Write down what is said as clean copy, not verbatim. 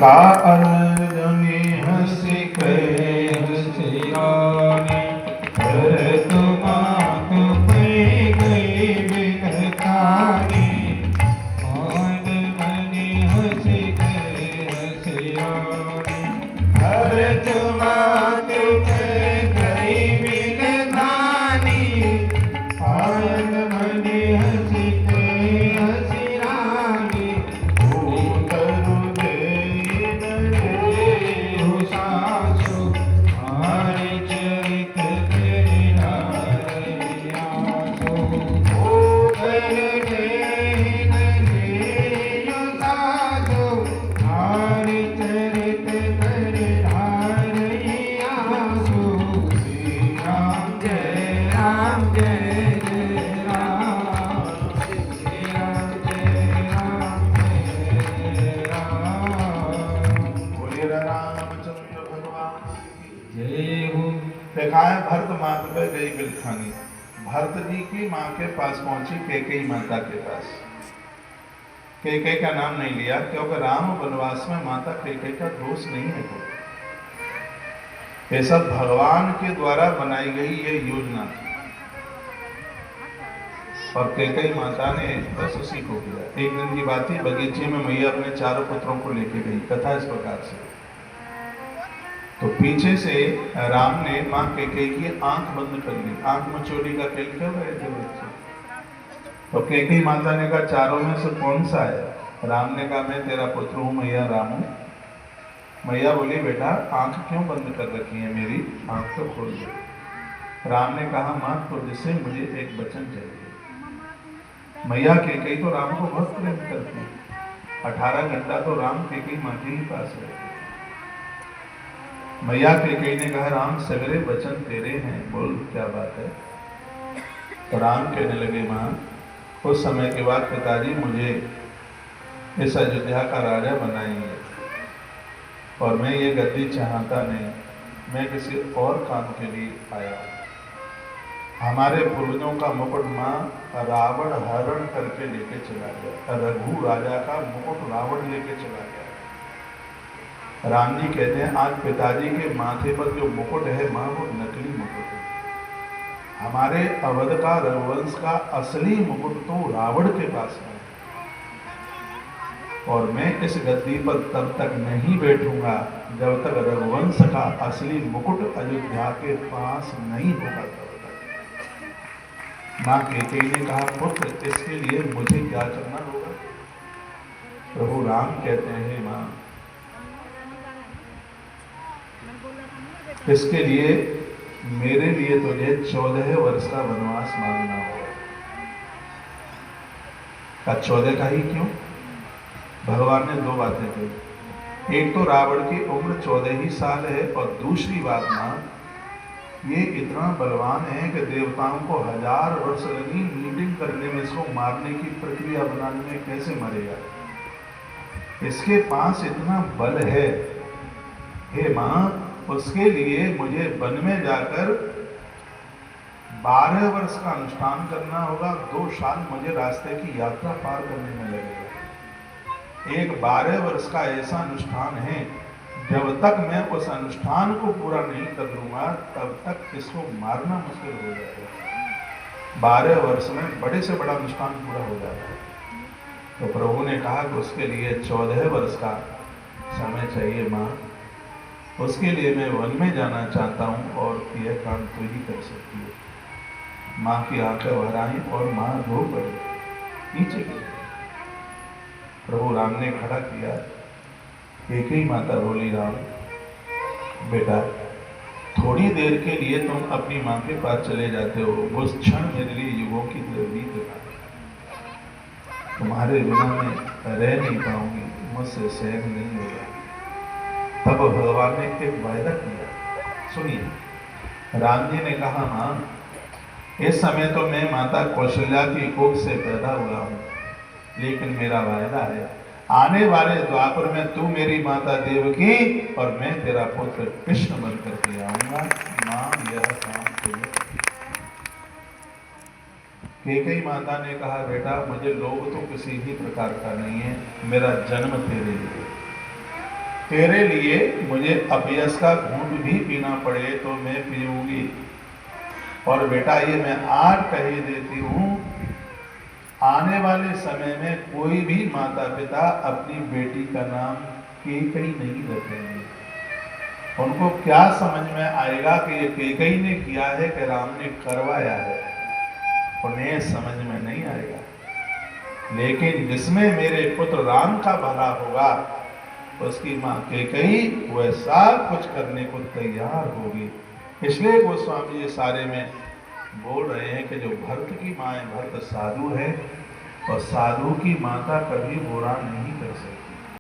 कालजनि हंसि कहे हंसियाने भरत मात पै गई बिनतानी कालजनि हंसि कहे हंसियाने भरत मात पै गई बिनतानी कालजनि हंसि कहे हंसियाने उतरु देखा है भरत मात पे गई बिलखानी। भरत जी की माँ के पास पहुंची कैकेयी माता के पास। कैकेयी का नाम नहीं लिया क्योंकि राम वनवास में माता कैकेयी का दोष नहीं है कोई। ये सब भगवान के द्वारा बनाई गई ये योजना थी और कैकेयी माता ने बस उसी को किया। एक दिन की बात थी, बगीचे में मैया अपने चारों पुत्रों को लेके गई। कथा इस प्रकार से, तो पीछे से राम ने माँ कैकेयी की आंख बंद कर ली। आंख मचोली का खेल खेल रहे थे बच्चे। तो कैकेयी माता ने कहा चारों में से कौन सा है? राम ने कहा मैं तेरा पुत्र हूँ मैया राम हूँ। मैया बोली बेटा आंख क्यों बंद कर रखी है मेरी, आंख तो खोल दो। राम ने कहा माँ तो जिससे मुझे एक वचन चाहिए। मैया कैकेयी तो राम को बहुत प्रेम करती है। 18 घंटा तो राम कैकेयी माँ के ही पास रहते। मैया कैकेयी ने कहा राम सगरे वचन तेरे हैं, बोल क्या बात है। तो राम कहने लगे माँ कुछ समय के बाद पिताजी मुझे इस अयोध्या का राजा बनाएंगे और मैं ये गद्दी चाहता नहीं, मैं किसी और काम के लिए आया हूँ। हमारे पूर्वजों का मुकुट माँ रावण हरण करके लेके चला गया। रघु राजा का मुकुट रावण लेके चला गया। राम जी कहते हैं आज पिताजी के माथे पर जो मुकुट है माँ वो नकली मुकुट है। हमारे अवध का रघुवंश का असली मुकुट तो रावण के पास है और मैं इस गद्दी पर तब तक नहीं बैठूंगा जब तक रघुवंश का असली मुकुट अयोध्या के पास नहीं होगा तब तक। माँ कैकेयी ने कहा पुत्र इसके लिए मुझे क्या करना होगा? प्रभु राम कहते हैं माँ इसके लिए मेरे लिए तुझे 14 वर्ष का वनवास मांगना होगा। का 14 का ही क्यों? भगवान ने 2 बातें कही। एक तो रावण की उम्र 14 ही साल है और दूसरी बात ना ये इतना बलवान है कि देवताओं को 1000 वर्ष लगी मीटिंग करने में इसको मारने की प्रक्रिया बनाने में, कैसे मरेगा। इसके पास इतना बल है। हे माँ उसके लिए मुझे वन में जाकर 12 वर्ष का अनुष्ठान करना होगा। 2 साल मुझे रास्ते की यात्रा पार करने में लगेगा। एक 12 वर्ष का ऐसा अनुष्ठान है जब तक मैं उस अनुष्ठान को पूरा नहीं कर लूंगा तब तक इसको मारना मुश्किल हो जाएगा। 12 वर्ष में बड़े से बड़ा अनुष्ठान पूरा हो जाता है। तो प्रभु ने कहा कि उसके लिए 14 वर्ष का समय चाहिए माँ। उसके लिए मैं वन में जाना चाहता हूँ और यह काम तू ही कर सकती है। माँ की आंखें भर आई और माँ रो पड़ी, नीचे गिर। प्रभु राम ने खड़ा किया। कैकेयी माता बोली राम बेटा थोड़ी देर के लिए तुम अपनी माँ के पास चले जाते हो, उस क्षण मेरे लिए युगों की बीत जाती। तुम्हारे बिना मैं रह नहीं पाऊंगी, मुझसे सहन नहीं होगा। तब भगवान ने एक वायदा किया। सुनिए राम जी ने कहा माँ इस समय तो मैं माता कौशल्या की कोख से पैदा हुआ हूँ, लेकिन मेरा वायदा है आने वाले द्वापर में तू मेरी माता देवकी और मैं तेरा पुत्र कृष्ण बन करके आऊंगा। माँ यह काम तुम्हें। कैकेयी माता ने कहा बेटा मुझे लोभ तो किसी भी प्रकार का नहीं है, मेरा जन्म तेरे लिए। तेरे लिए मुझे अपयस का घूंट भी पीना पड़े तो मैं पीऊंगी। और बेटा ये मैं आज कह देती हूं, आने वाले समय में कोई भी माता पिता अपनी बेटी का नाम कैकई नहीं रखेंगे। उनको क्या समझ में आएगा कि ये कैकई ने किया है कि राम ने करवाया है, उन्हें समझ में नहीं आएगा। लेकिन जिसमें मेरे पुत्र राम का भला होगा, उसकी माँ कैकई वह सब कुछ करने को तैयार होगी। इसलिए गोस्वामी जी सारे में बोल रहे हैं कि जो भरत की माँ है, भरत साधु है और साधु की माता कभी बुरा नहीं कर सकती।